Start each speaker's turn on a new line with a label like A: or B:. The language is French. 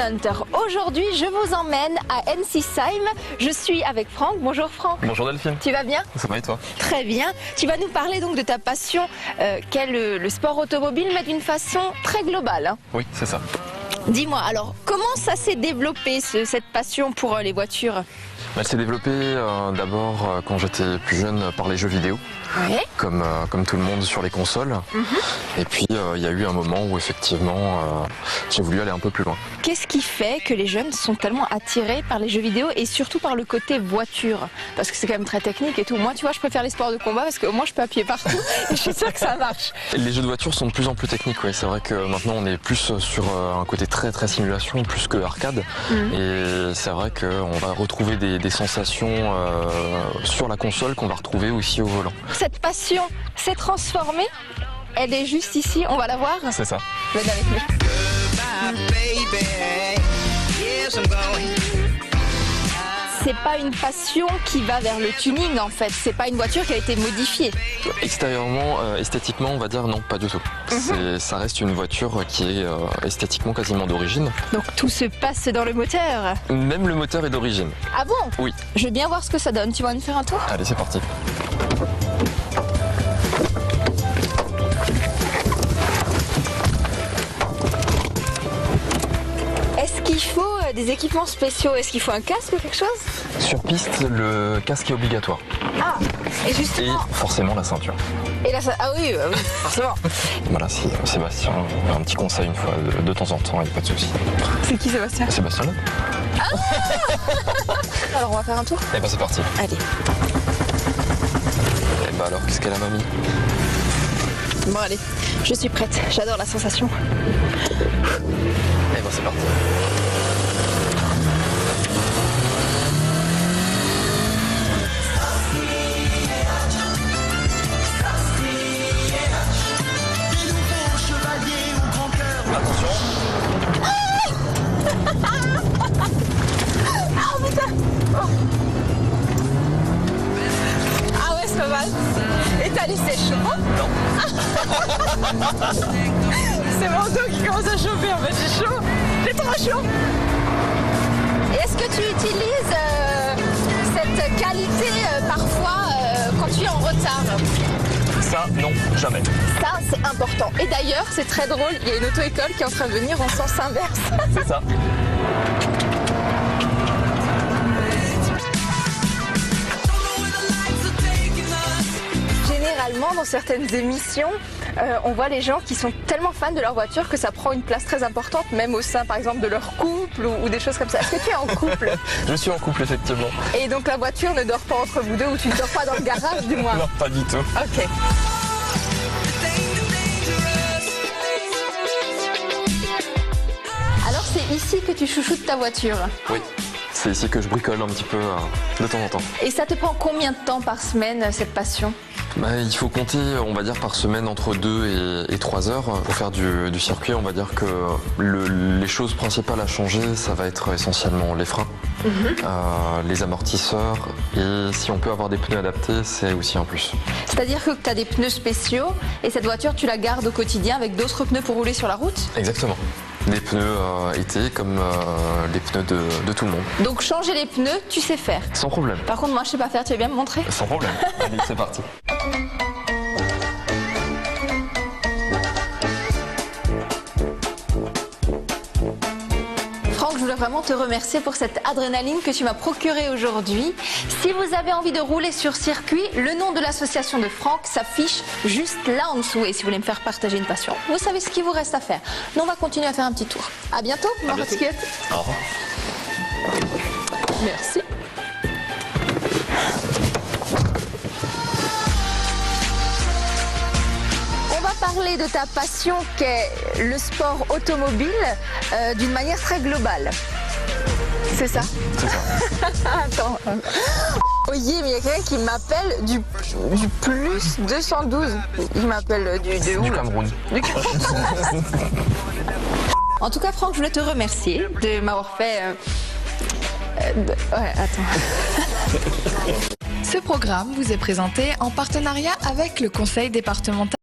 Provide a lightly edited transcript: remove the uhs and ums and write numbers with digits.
A: Hunter. Aujourd'hui, je vous emmène à Ensisheim. Je suis avec Franck. Bonjour Franck.
B: Bonjour Delphine.
A: Tu vas bien?
B: Ça va et toi?
A: Très bien. Tu vas nous parler donc de ta passion qu'est le sport automobile, mais d'une façon très globale. Hein.
B: Oui, c'est ça.
A: Dis-moi, alors, comment ça s'est développé, cette passion pour les voitures?
B: Elle s'est développée d'abord quand j'étais plus jeune par les jeux vidéo,
A: Ouais.
B: comme tout le monde sur les consoles. Et puis il y a eu un moment où effectivement j'ai voulu aller un peu plus loin.
A: Qu'est-ce qui fait que les jeunes sont tellement attirés par les jeux vidéo et surtout par le côté voiture? Parce que c'est quand même très technique et tout. Moi, tu vois, je préfère les sports de combat parce que moi, je peux appuyer partout et je suis sûre que ça marche.
B: Les jeux de voiture sont de plus en plus techniques, ouais. C'est vrai que maintenant on est plus sur un côté très simulation, plus que arcade. Et c'est vrai qu'on va retrouver des sensations sur la console qu'on va retrouver aussi au volant.
A: Cette passion s'est transformée. Elle est juste ici, on va la voir.
B: C'est ça.
A: Venez avec nous. C'est pas une passion qui va vers le tuning en fait, c'est pas une voiture qui a été modifiée.
B: Extérieurement, esthétiquement, on va dire non, pas du tout. Ça reste une voiture qui est esthétiquement quasiment d'origine.
A: Donc tout se passe dans le moteur.
B: Même le moteur est d'origine.
A: Ah bon?
B: Oui.
A: Je veux bien voir ce que ça donne, tu vas nous faire un tour?
B: Allez, c'est parti.
A: Est-ce qu'il faut des équipements spéciaux? Est-ce qu'il faut un casque ou quelque chose?
B: Sur piste, le casque est obligatoire.
A: Ah, et
B: Et
A: justement...
B: forcément la ceinture.
A: Et là, ah oui, forcément.
B: Voilà, si Sébastien a un petit conseil une fois de temps en temps, il n'y a pas de souci.
A: C'est qui Sébastien?
B: Sébastien là.
A: Alors on va faire un tour?
B: Eh ben c'est parti.
A: Allez.
B: Eh ben alors, qu'est-ce qu'elle a mamie?
A: Bon allez, je suis prête, j'adore la sensation.
B: Eh ben c'est parti. Attention.
A: Ah putain! Oh. Ah ouais, c'est pas mal. Et t'as laissé chaud?
B: Non.
A: C'est mon dos qui commence à chauffer en fait, j'ai chaud. J'ai trop chaud. Et est-ce que tu utilises cette qualité parfois quand tu es en retard?
B: Ça, non, jamais.
A: Ça, c'est important. Et d'ailleurs, c'est très drôle, il y a une auto-école qui est en train de venir en sens inverse.
B: C'est ça.
A: Généralement, dans certaines émissions, on voit les gens qui sont tellement fans de leur voiture que ça prend une place très importante, même au sein, par exemple, de leur couple ou des choses comme ça. Est-ce que tu es en couple?
B: Je suis en couple, effectivement.
A: Et donc la voiture ne dort pas entre vous deux ou tu ne dors pas dans le garage, du moins?
B: Non, pas du tout.
A: Ok. Alors c'est ici que tu chouchoutes ta voiture?
B: Oui. C'est ici que je bricole un petit peu de temps en temps.
A: Et ça te prend combien de temps par semaine, cette passion?
B: Il faut compter, on va dire, par semaine entre 2 et 3 heures. Pour faire du circuit, on va dire que les choses principales à changer, ça va être essentiellement les freins, les amortisseurs, et si on peut avoir des pneus adaptés, c'est aussi un plus.
A: C'est-à-dire que tu as des pneus spéciaux et cette voiture, tu la gardes au quotidien avec d'autres pneus pour rouler sur la route?
B: Exactement. Des pneus été comme les pneus de tout le monde.
A: Donc changer les pneus, tu sais faire?
B: Sans problème.
A: Par contre, moi, je sais pas faire, tu veux bien me montrer?
B: Sans problème. Allez, c'est parti.
A: Franck, je voulais vraiment te remercier pour cette adrénaline que tu m'as procurée aujourd'hui. Si vous avez envie de rouler sur circuit, le nom de l'association de Franck s'affiche juste là en dessous. Et si vous voulez me faire partager une passion, vous savez ce qu'il vous reste à faire. Nous, on va continuer à faire un petit tour. À bientôt, Marquette.
B: Au revoir.
A: Merci. On va parler de ta passion qu'est le sport automobile d'une manière très globale. C'est ça?
B: C'est ça.
A: Attends. Oh yeah, mais il y a quelqu'un qui m'appelle du plus 212. Il m'appelle de où?
B: Du Cameroun.
A: En tout cas, Franck, je voulais te remercier de m'avoir fait... Ouais, attends.
C: Ce programme vous est présenté en partenariat avec le Conseil départemental.